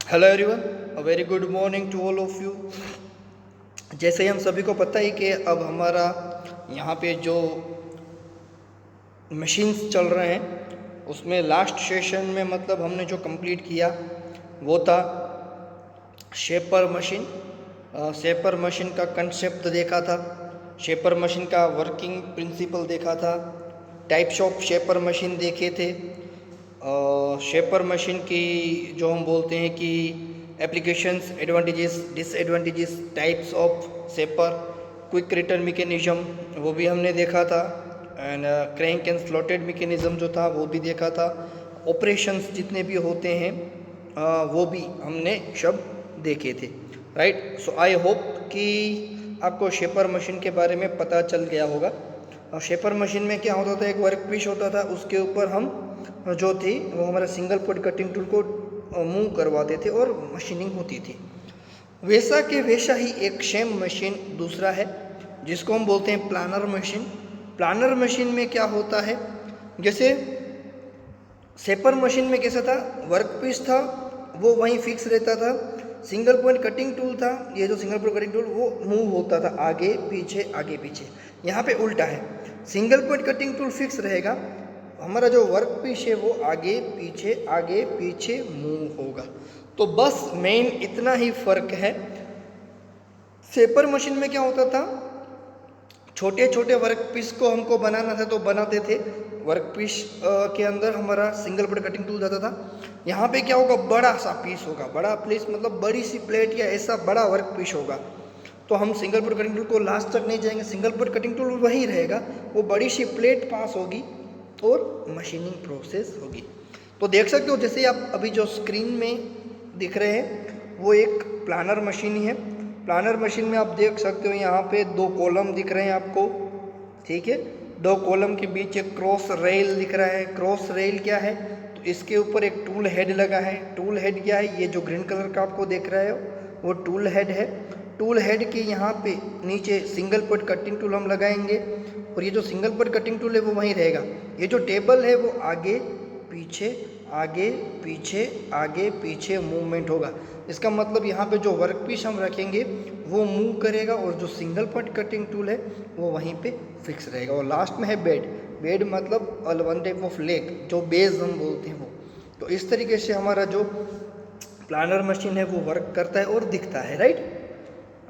Hello everyone, a very good morning to all of you. जैसे ही हम सभी को पता ही कि अब हमारा यहाँ पे जो मशीन्स चल रहे हैं उसमें लास्ट सेशन में मतलब हमने जो कंप्लीट किया वो था शेपर मशीन। शेपर मशीन का कंसेप्ट देखा था, शेपर मशीन का वर्किंग प्रिंसिपल देखा था, टाइप्स ऑफ शेपर मशीन देखे थे, शेपर मशीन की जो हम बोलते हैं कि applications, advantages, disadvantages, types of shaper, quick return mechanism वो भी हमने देखा था, and crank and slotted mechanism जो था वो भी देखा था। ऑपरेशंस जितने भी होते हैं वो भी हमने सब देखे थे, राइट। सो आई होप कि आपको शेपर मशीन के बारे में पता चल गया होगा। और शेपर मशीन में क्या होता था, एक वर्क पीस होता था, उसके ऊपर हम जो थी वो हमारा सिंगल पॉइंट कटिंग टूल को मूव करवाते थे और मशीनिंग होती थी। वैसा के वैसा ही एक सेम मशीन दूसरा है जिसको हम बोलते हैं प्लानर मशीन। प्लानर मशीन में क्या होता है, जैसे शेपर मशीन में कैसा था, वर्क पीस था वो वहीं फिक्स रहता था, सिंगल पॉइंट कटिंग टूल था, ये जो सिंगल पॉइंट कटिंग टूल वो मूव होता था आगे पीछे आगे पीछे। यहाँ पे उल्टा है, single point cutting tool fix रहेगा, हमारा जो वर्क पीस है वो आगे पीछे मूव होगा। तो बस मेन इतना ही फर्क है। शेपर मशीन में क्या होता था, छोटे छोटे वर्क पीस को हमको बनाना था तो बनाते थे, वर्क पीस के अंदर हमारा सिंगल पॉइंट कटिंग टूल जाता था। यहाँ पे क्या होगा, बड़ा सा पीस होगा, बड़ा पीस मतलब बड़ी सी प्लेट या ऐसा बड़ा वर्क पीस होगा, तो हम सिंगल पॉइंट कटिंग टूल को लास्ट तक नहीं जाएंगे, सिंगल पॉइंट कटिंग टूल वही रहेगा, वो बड़ी सी प्लेट पास होगी और मशीनिंग प्रोसेस होगी। तो देख सकते हो जैसे आप अभी जो स्क्रीन में दिख रहे हैं वो एक प्लानर मशीन ही है। प्लानर मशीन में आप देख सकते हो यहाँ पे दो कॉलम दिख रहे हैं आपको, ठीक है, दो कॉलम के बीच एक क्रॉस रेल दिख रहा है। क्रॉस रेल क्या है, तो इसके ऊपर एक टूल हेड लगा है। टूल हेड क्या है, ये जो ग्रीन कलर का आपको देख रहे हो वो टूल हेड है। टूल हेड के यहाँ पे नीचे सिंगल पॉइंट कटिंग टूल हम लगाएंगे और ये जो सिंगल पॉइंट कटिंग टूल है वो वहीं रहेगा। ये जो टेबल है वो आगे पीछे मूवमेंट होगा। इसका मतलब यहाँ पे जो वर्क पीस हम रखेंगे वो मूव करेगा और जो सिंगल पॉइंट कटिंग टूल है वो वहीं पे फिक्स रहेगा। और लास्ट में है बेड। बेड मतलब वन टाइप ऑफ लेग, जो बेस हम बोलते हैं वो। तो इस तरीके से हमारा जो प्लानर मशीन है वो वर्क करता है और दिखता है, right.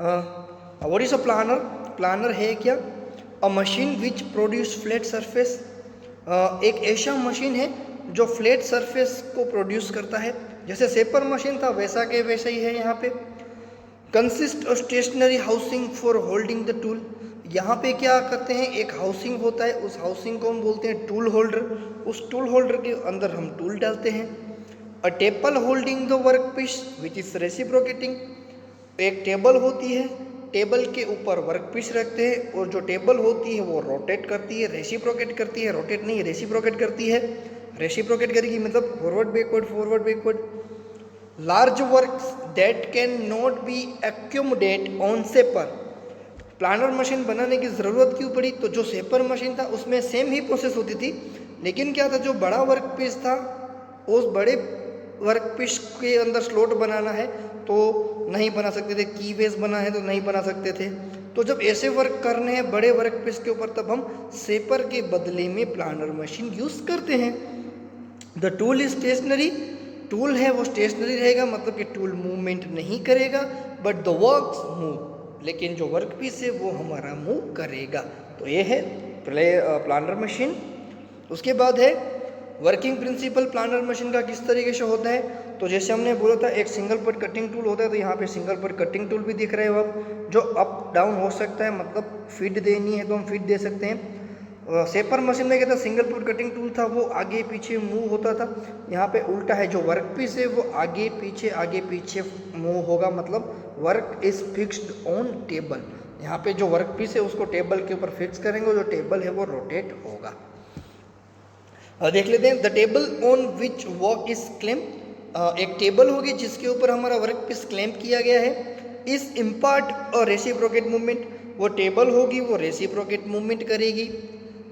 What is a planer? Planer है क्या, a machine which produce flat surface. एक ऐसा मशीन है जो फ्लैट सरफेस को प्रोड्यूस करता है। जैसे शेपर मशीन था वैसा के वैसा ही है यहाँ पे। Consist of stationary housing for holding the tool. यहाँ पे क्या करते हैं, एक हाउसिंग होता है, उस हाउसिंग को हम बोलते हैं टूल होल्डर। उस टूल होल्डर के अंदर हम टूल डालते हैं। A table holding the work piece which is reciprocating. एक टेबल होती है, टेबल के ऊपर वर्क पीस रखते हैं और जो टेबल होती है वो रोटेट करती है, रेसिप्रोकेट करती है, रोटेट नहीं रेसिप्रोकेट करती है। रेसिप्रोकेट करेगी मतलब forward backward. Large works that can not be accumulate on shaper. Planer machine बनाने की ज़रूरत क्यों पड़ी, तो जो शेपर मशीन था उसमें सेम ही प्रोसेस होती थी, लेकिन क्या था, जो बड़ा वर्क पीस था उस बड़े वर्क पीस के अंदर स्लॉट बनाना है तो नहीं बना सकते थे, की वेज बना है तो नहीं बना सकते थे। तो जब ऐसे वर्क करने हैं बड़े वर्क पीस के ऊपर तब हम शेपर के बदले में प्लानर मशीन यूज़ करते हैं। The tool is stationary. Tool है वो स्टेशनरी रहेगा, मतलब कि टूल मूवमेंट नहीं करेगा, बट द वर्क्स मूव, लेकिन जो वर्क पीस है वो हमारा मूव करेगा। तो ये है प्लानर मशीन। उसके बाद है वर्किंग प्रिंसिपल प्लानर मशीन का किस तरीके से होता है। तो जैसे हमने बोला था एक सिंगल पॉइंट कटिंग टूल होता है, तो यहाँ पे सिंगल पॉइंट कटिंग टूल भी दिख रहे हो आप, जो अप डाउन हो सकता है, मतलब फीड देनी है तो हम फीड दे सकते हैं। शेपर मशीन में क्या था, सिंगल पॉइंट कटिंग टूल था वो आगे पीछे मूव होता था। यहाँ पे उल्टा है, जो वर्क पीस है वो आगे पीछे मूव होगा, मतलब work is fixed on table. यहाँ पे जो वर्क पीस है उसको टेबल के ऊपर फिक्स करेंगे, जो टेबल है वो रोटेट होगा। देख लेते हैं, the table on which work is claim. एक टेबल होगी जिसके ऊपर हमारा वर्क पीस क्लेम किया गया है। इस इम्पार्ट और रेसिप्रोकेट मूवमेंट, वो टेबल होगी वो रेसिप्रोकेट मूवमेंट करेगी।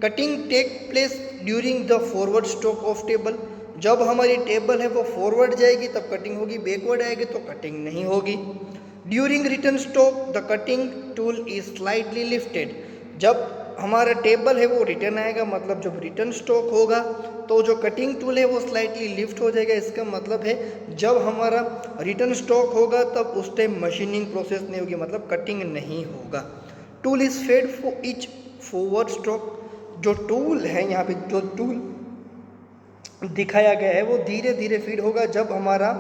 Cutting take place during the forward stroke of table. जब हमारी टेबल है वो फॉरवर्ड जाएगी तब कटिंग होगी, बैकवर्ड आएगी तो कटिंग नहीं होगी। During return stroke the cutting tool is slightly lifted. जब हमारा टेबल है वो रिटर्न आएगा, मतलब जब रिटर्न स्ट्रोक होगा तो जो कटिंग टूल है वो स्लाइटली लिफ्ट हो जाएगा। इसका मतलब है जब हमारा रिटर्न स्ट्रोक होगा तब उस टाइम मशीनिंग प्रोसेस नहीं होगी, मतलब कटिंग नहीं होगा। Tool is fed for each forward stroke. जो टूल है यहाँ पे, जो टूल दिखाया गया है वो धीरे धीरे फीड होगा जब हमारा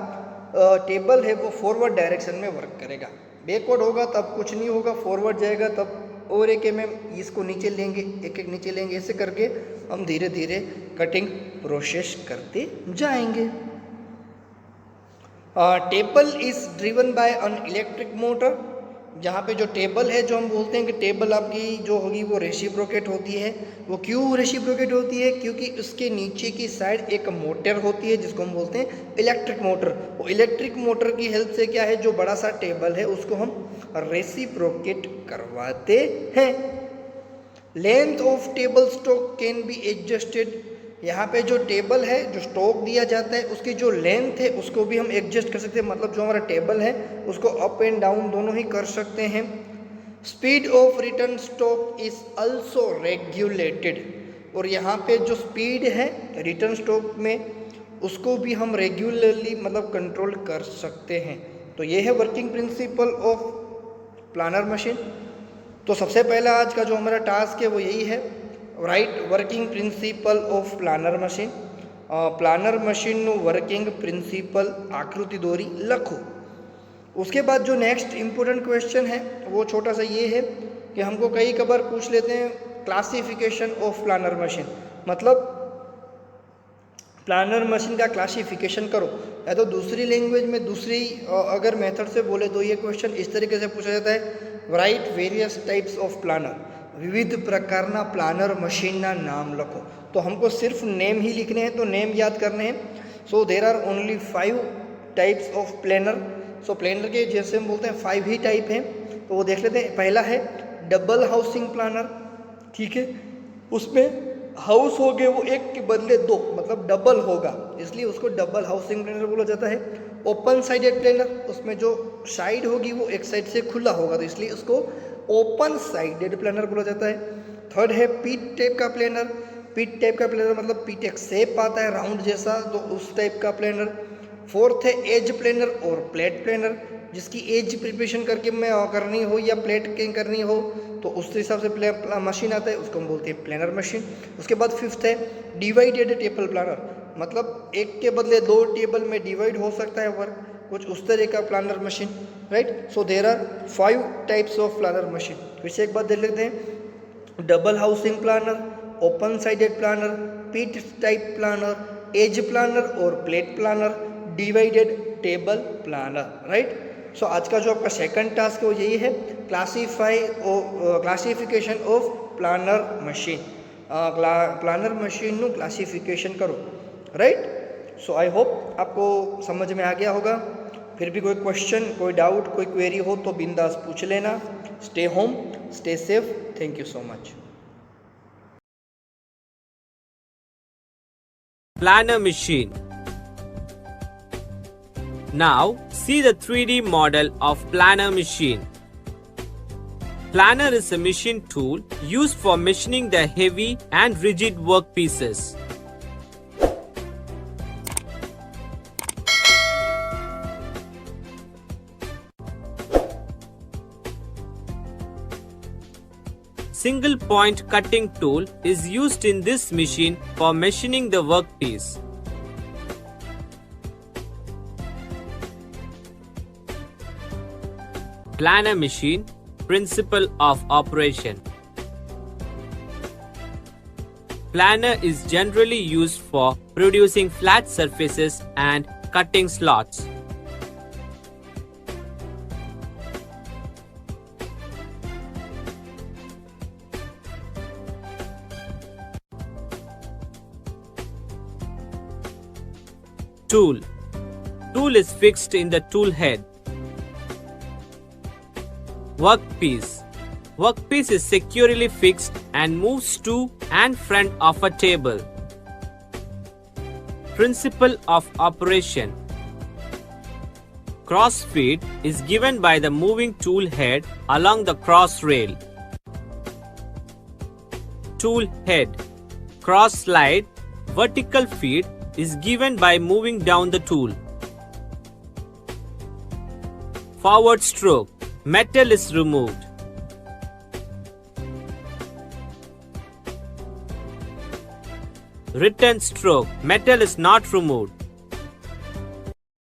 टेबल है वो फॉरवर्ड डायरेक्शन में वर्क करेगा। बैकवर्ड होगा तब कुछ नहीं होगा, फॉरवर्ड जाएगा तब और एक mm इसको नीचे लेंगे, एक एक नीचे लेंगे, ऐसे करके हम धीरे धीरे कटिंग प्रोसेस करते जाएंगे। Table is driven by an electric motor. जहाँ पे जो टेबल है, जो हम बोलते हैं कि टेबल आपकी जो होगी वो रेसिप्रोकेट होती है। वो क्यों रेसिप्रोकेट होती है? क्योंकि उसके नीचे की साइड एक मोटर होती है जिसको हम बोलते हैं इलेक्ट्रिक मोटर। वो इलेक्ट्रिक मोटर की हेल्प से क्या है, जो बड़ा सा टेबल है उसको हम रेसिप्रोकेट करवाते हैं। Length of table stock can be adjusted. यहाँ पे जो टेबल है, जो स्टॉक दिया जाता है, उसकी जो लेंथ है उसको भी हम एडजस्ट कर सकते हैं, मतलब जो हमारा टेबल है उसको अप एंड डाउन दोनों ही कर सकते हैं। Speed of return stock is also regulated. और यहाँ पे जो स्पीड है रिटर्न स्टॉक में उसको भी हम रेगुलरली मतलब कंट्रोल कर सकते हैं। तो ये है working principle of planner machine. तो सबसे पहला आज का जो हमारा टास्क है वो यही है, right working principle of planner machine. Planer machine નું વર્કિંગ પ્રિન્સિપલ આકૃતિ દોરી લખો। उसके बाद जो नेक्स्ट इम्पोर्टेंट क्वेश्चन है वो छोटा सा ये है कि हमको कई कबार पूछ लेते हैं क्लासिफिकेशन ऑफ प्लानर मशीन, मतलब प्लानर मशीन का क्लासिफिकेशन करो। या तो दूसरी लैंग्वेज में दूसरी अगर मेथड से बोले तो ये क्वेश्चन इस तरीके से पूछा जाता है, right various types of planer. विविध प्रकारना प्लानर मशीनना नाम लखो। तो हमको सिर्फ नेम ही लिखने हैं, तो नेम याद करने हैं। So there are only 5 types of planner. So planner के जैसे हम बोलते हैं 5 ही टाइप हैं, तो वो देख लेते हैं। पहला है डबल हाउसिंग प्लानर, ठीक है, उसमें हाउस हो गए वो एक के बदले 2, मतलब डबल होगा, इसलिए उसको डबल हाउसिंग प्लानर बोला जाता है। ओपन साइडेड प्लानर, उसमें जो साइड होगी वो एक साइड से खुला होगा, तो इसलिए उसको ओपन साइडेड प्लानर बोला जाता है। थर्ड है पीट टाइप का प्लानर। पीट टाइप का प्लानर मतलब पीट एक शेप आता है राउंड जैसा, तो उस टाइप का प्लानर। फोर्थ है एज प्लानर और प्लेट प्लानर, जिसकी एज प्रिपरेशन करके मैं करनी हो या प्लेट करनी हो तो उस हिसाब से मशीन आता है, उसको हम बोलते हैं प्लानर मशीन। उसके बाद फिफ्थ है डिवाइडेड टेबल प्लानर, मतलब एक के बदले 2 टेबल में डिवाइड हो सकता है वर्क, कुछ उस तरह का planner machine, right. So there are 5 types of planner machine. फिर से एक बात देख लेते हैं, double housing planner, open sided planner, pit type planner, edge planner और plate planner, divided table planner, right. So आज का जो आपका सेकंड टास्क है वो यही है, classification of planner machine. Planer machine નું क्लासिफिकेशन करो, राइट। सो आई होप आपको समझ में आ गया होगा। फिर भी कोई क्वेश्चन, कोई डाउट, कोई क्वेरी हो तो बिंदास पूछ लेना। Stay home, stay safe, thank you so much. Planner machine. Now see the 3D model of planner machine. Planner is a machine tool used for machining the heavy and rigid workpieces. Single point cutting tool is used in this machine for machining the workpiece. Planner machine, principle of operation. Planner is generally used for producing flat surfaces and cutting slots. Tool. Tool is fixed in the tool head. Workpiece. Workpiece is securely fixed and moves to and front of a table. Principle of operation. Cross feed is given by the moving tool head along the cross rail. Tool head. Cross slide. Vertical feed is given by moving down the tool. Forward stroke. Metal is removed. Return stroke. Metal is not removed.